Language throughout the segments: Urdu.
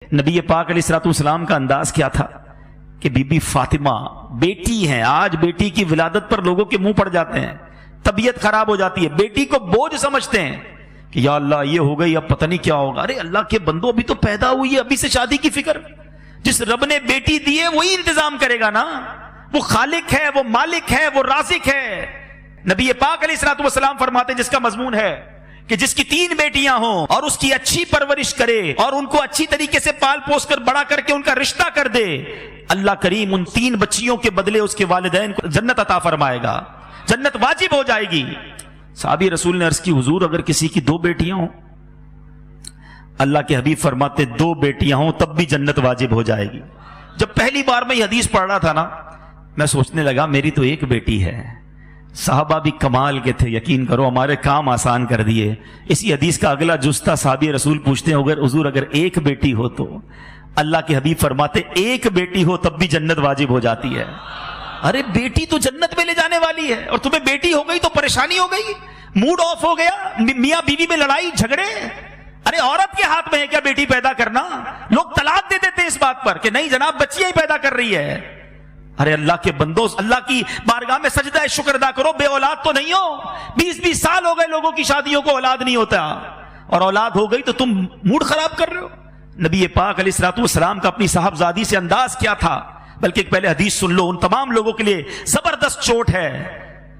نبی پاک علیہ السلام کا انداز کیا تھا کہ بی بی فاطمہ بیٹی ہیں، آج بیٹی کی ولادت پر لوگوں کے منہ پڑ جاتے ہیں، طبیعت خراب ہو جاتی ہے، بیٹی کو بوجھ سمجھتے ہیں کہ یا اللہ یہ ہو گئی اب پتہ نہیں کیا ہوگا۔ ارے اللہ کے بندو ابھی تو پیدا ہوئی ہے، ابھی سے شادی کی فکر؟ جس رب نے بیٹی دی ہے وہی انتظام کرے گا نا، وہ خالق ہے، وہ مالک ہے، وہ رازق ہے۔ نبی پاک علیہ السلام فرماتے ہیں جس کا مضمون ہے کہ جس کی 3 بیٹیاں ہوں اور اس کی اچھی پرورش کرے اور ان کو اچھی طریقے سے پال پوس کر بڑا کر کے ان کا رشتہ کر دے، اللہ کریم ان 3 بچیوں کے بدلے اس کے والدین کو جنت عطا فرمائے گا، جنت واجب ہو جائے گی۔ صحابی رسول نے عرض کی حضور اگر کسی کی 2 بیٹیاں ہوں؟ اللہ کے حبیب فرماتے 2 بیٹیاں ہوں تب بھی جنت واجب ہو جائے گی۔ جب پہلی بار میں یہ حدیث پڑھ رہا تھا نا، میں سوچنے لگا میری تو 1 بیٹی ہے۔ صحابہ بھی کمال کے تھے، یقین کرو ہمارے کام آسان کر دیے۔ اسی حدیث کا اگلا جز تھا، صحابی رسول پوچھتے ہیں حضور اگر 1 بیٹی ہو تو؟ اللہ کے حبیب فرماتے 1 بیٹی ہو تب بھی جنت واجب ہو جاتی ہے۔ ارے بیٹی تو جنت میں لے جانے والی ہے، اور تمہیں بیٹی ہو گئی تو پریشانی ہو گئی، موڈ آف ہو گیا، میاں بیوی میں لڑائی جھگڑے۔ ارے عورت کے ہاتھ میں ہے کیا بیٹی پیدا کرنا؟ لوگ طلاق دے دیتے اس بات پر کہ نہیں جناب بچیاں ہی پیدا کر رہی ہے۔ ارے اللہ کے بندو، اللہ کی بارگاہ میں سجدہ شکر ادا کرو، بے اولاد تو نہیں ہو۔ 20 سال ہو گئے لوگوں کی شادیوں کو اولاد نہیں ہوتا، اور اولاد ہو گئی تو تم موڈ خراب کر رہے ہو۔ نبی پاک علیہ السلام کا اپنی صاحبزادی سے انداز کیا تھا، بلکہ ایک پہلے حدیث سن لو، ان تمام لوگوں کے لیے زبردست چوٹ ہے۔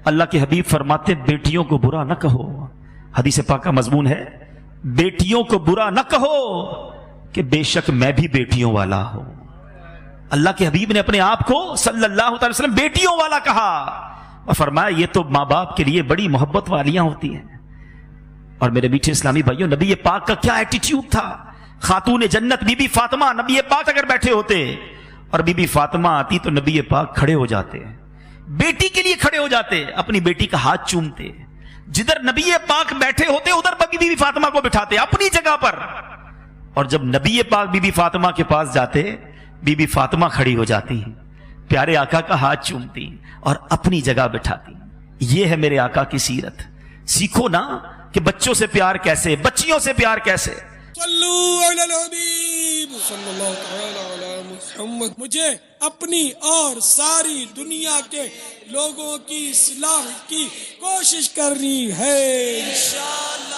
اللہ کے حبیب فرماتے بیٹیوں کو برا نہ کہو، حدیث پاک کا مضمون ہے بیٹیوں کو برا نہ کہو کہ بے شک میں بھی بیٹیوں والا ہوں۔ اللہ کے حبیب نے اپنے آپ کو صلی اللہ علیہ وسلم بیٹیوں والا کہا، اور فرمایا یہ تو ماں باپ کے لیے بڑی محبت والیاں ہوتی ہیں۔ اور میرے میٹھے اسلامی بھائیوں، نبی پاک کا کیا ایٹیٹیوڈ تھا۔ خاتون جنت بی بی فاطمہ، نبی پاک اگر بیٹھے ہوتے اور بی بی فاطمہ آتی تو نبی پاک کھڑے ہو جاتے، بیٹی کے لیے کھڑے ہو جاتے، اپنی بیٹی کا ہاتھ چومتے۔ جدھر نبی پاک بیٹھے ہوتے ادھر بی بی فاطمہ کو بٹھاتے اپنی جگہ پر، اور جب نبی پاک بی بی فاطمہ کے پاس جاتے بی بی فاطمہ کھڑی ہو جاتی، پیارے آقا کا ہاتھ چومتی اور اپنی جگہ بٹھاتی۔ یہ ہے میرے آقا کی سیرت۔ سیکھو نا کہ بچوں سے پیار کیسے، بچیوں سے پیار کیسے۔ صلو علی الحبیب صلی اللہ تعالی علی محمد۔ مجھے اپنی اور ساری دنیا کے لوگوں کی اصلاح کی کوشش کرنی ہے انشاءاللہ۔